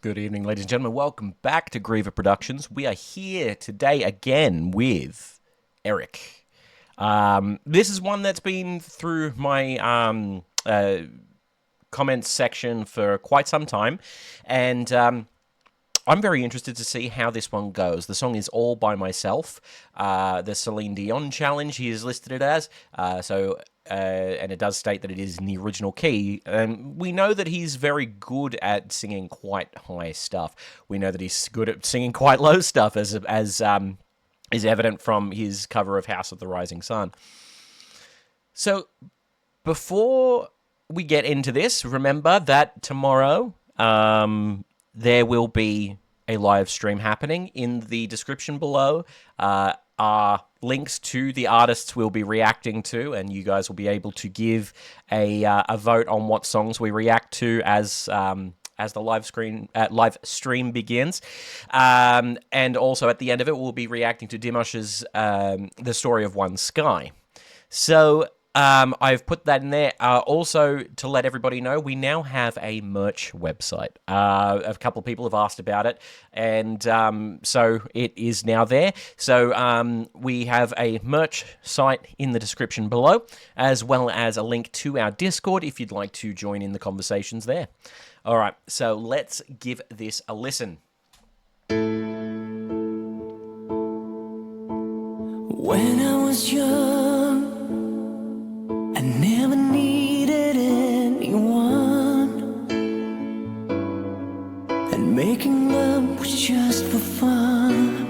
Good evening, ladies and gentlemen. Welcome back to Griever Productions. We are here today again with Erik. This is one that's been through my comments section for quite some time, and I'm very interested to see how this one goes. The song is All By Myself, the Celine Dion challenge he has listed it as, and it does state that it is in the original key. And we know that he's very good at singing quite high stuff. We know that he's good at singing quite low stuff, as is evident from his cover of House of the Rising Sun. So, before we get into this, remember that tomorrow there will be a live stream happening. In the description below are links to the artists we'll be reacting to, and you guys will be able to give a vote on what songs we react to as the live stream begins. And also at the end of it, we'll be reacting to Dimash's The Story of One Sky. So I've put that in there. Also, to let everybody know, we now have a merch website. A couple of people have asked about it, and so it is now there. So we have a merch site in the description below, as well as a link to our Discord if you'd like to join in the conversations there. All right, so let's give this a listen. When I was young, I never needed anyone, and making love was just for fun.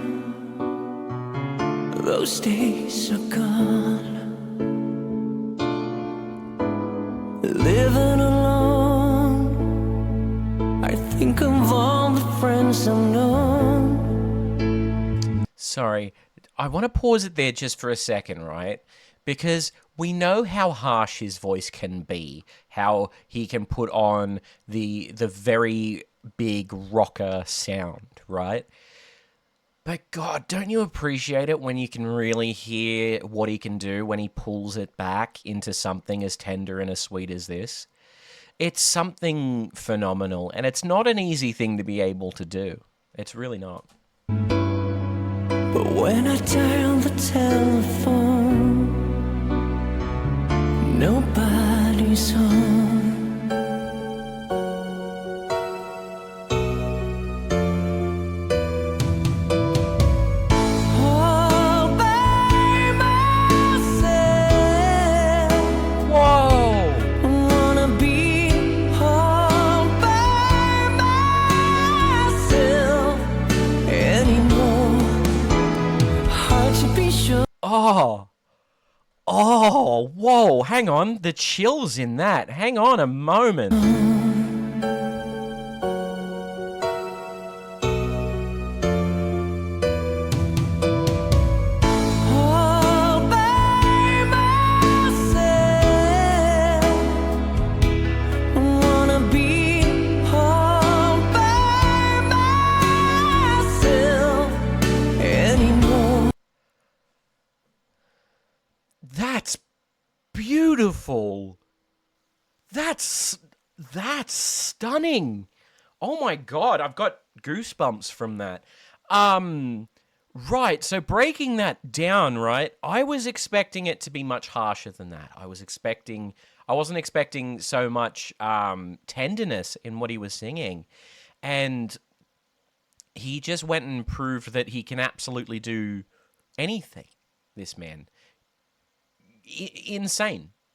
Those days are gone. Living alone, I think of all the friends I've known. Sorry, I want to pause it there just for a second, right? Because we know how harsh his voice can be, how he can put on the very big rocker sound, right? But God, don't you appreciate it when you can really hear what he can do when he pulls it back into something as tender and as sweet as this? It's something phenomenal, and it's not an easy thing to be able to do. It's really not. But when I dial the telephone, nobody's home. All by myself. Whoa! I wanna be all by myself anymore. Hard to be sure. Oh, whoa, hang on. The chills in that. Hang on a moment. All by myself. I wanna be all by myself anymore. That's beautiful. That's stunning. Oh my God, I've got goosebumps from that. Right, so breaking that down, right? I was expecting it to be much harsher than that. I wasn't expecting so much tenderness in what he was singing. And he just went and proved that he can absolutely do anything, this man.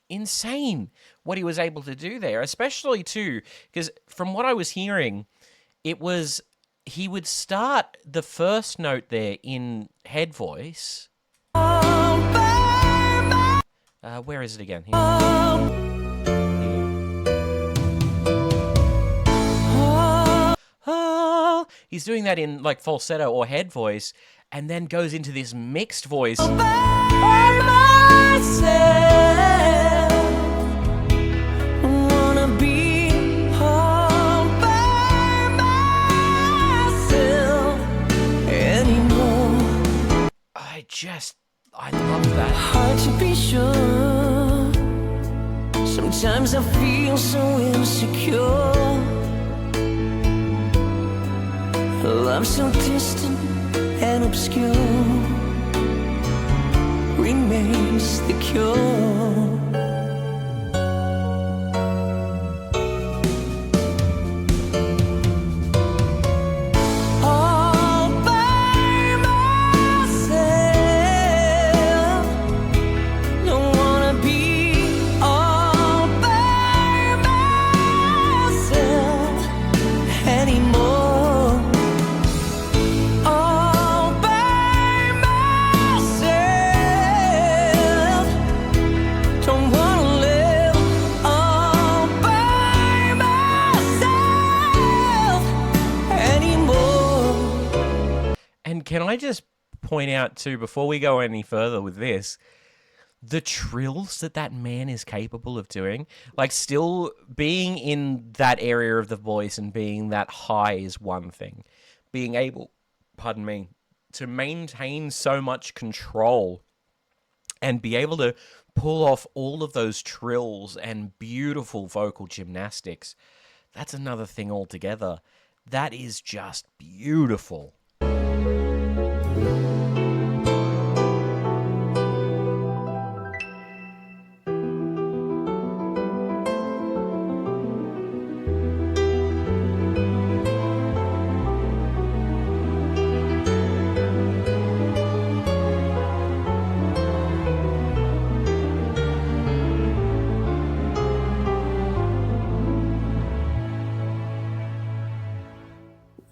Insane what he was able to do there, especially too, because from what I was hearing, he would start the first note there in head voice. Where is it again? Here. Oh, he's doing that in like falsetto or head voice, and then goes into this mixed voice. I love that. Hard to be sure. Sometimes I feel so insecure. love so distant and obscure remains the cure. Can I just point out, too, before we go any further with this, the trills that man is capable of doing? Like, still being in that area of the voice and being that high is one thing. Being able, pardon me, to maintain so much control and be able to pull off all of those trills and beautiful vocal gymnastics, that's another thing altogether. That is just beautiful.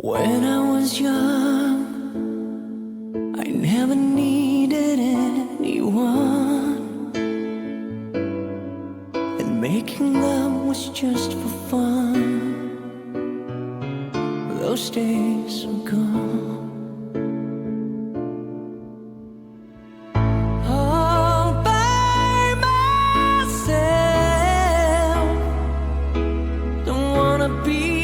When I was young, I never needed anyone, and making love was just for fun. Those days are gone. All by myself, don't wanna be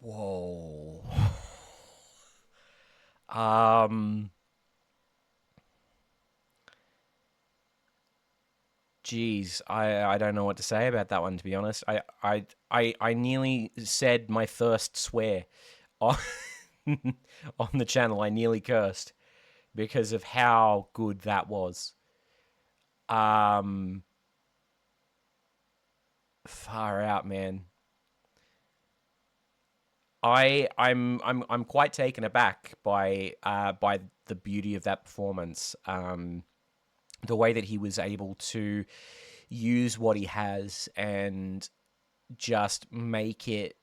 Whoa. Geez, I don't know what to say about that one, to be honest. I nearly said my first swear on, on the channel. I nearly cursed because of how good that was. Far out, man. I'm quite taken aback by the beauty of that performance. The way that he was able to use what he has and just make it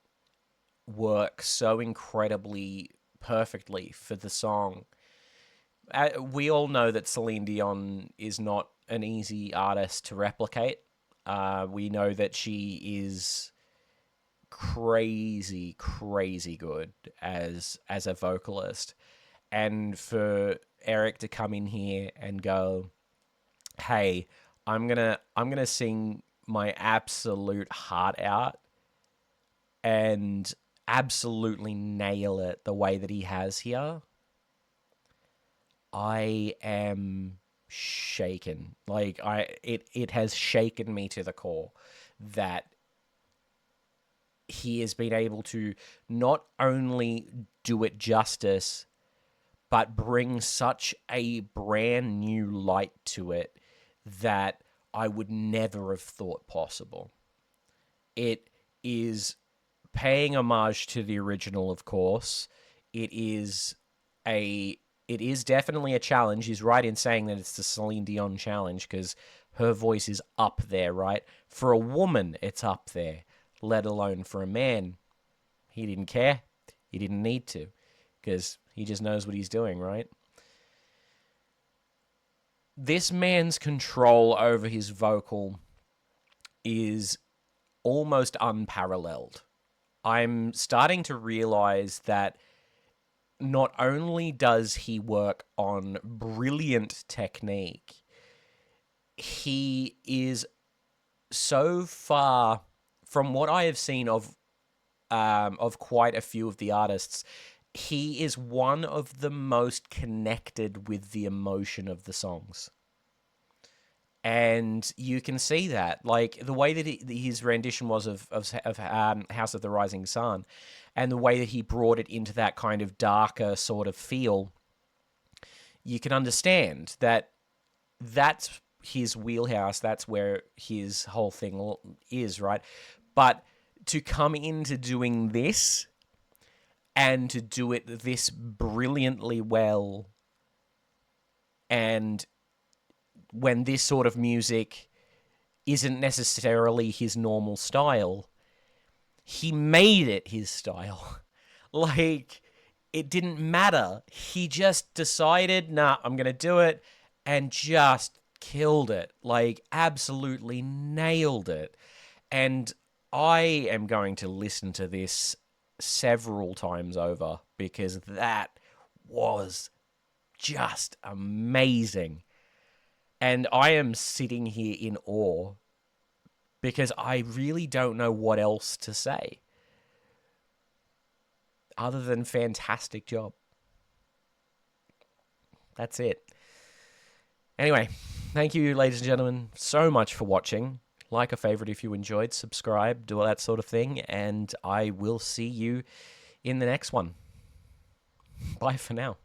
work so incredibly perfectly for the song. We all know that Celine Dion is not an easy artist to replicate. We know that she is crazy good as a vocalist, and for Erik to come in here and go, "Hey, I'm gonna sing my absolute heart out and absolutely nail it the way that he has here, I am shaken. Like, it has shaken me to the core that he has been able to not only do it justice, but bring such a brand new light to it that I would never have thought possible. It is paying homage to the original, of course. It is definitely a challenge. He's right in saying that it's the Celine Dion challenge because her voice is up there, right? For a woman, it's up there, let alone for a man. He didn't care. He didn't need to because he just knows what he's doing, right? This man's control over his vocal is almost unparalleled. I'm starting to realize that not only does he work on brilliant technique, he is so far from what I have seen of quite a few of the artists. He is one of the most connected with the emotion of the songs. And you can see that, like the way that his rendition was of House of the Rising Sun, and the way that he brought it into that kind of darker sort of feel, you can understand that that's his wheelhouse. That's where his whole thing is, right? But to come into doing this and to do it this brilliantly well, and when this sort of music isn't necessarily his normal style, he made it his style. Like, it didn't matter. He just decided, nah, I'm going to do it, and just killed it. Like, absolutely nailed it. And I am going to listen to this several times over because that was just amazing. And I am sitting here in awe because I really don't know what else to say other than fantastic job. That's it. Anyway, thank you, ladies and gentlemen, so much for watching. Like a favorite if you enjoyed, subscribe, do all that sort of thing, and I will see you in the next one. Bye for now.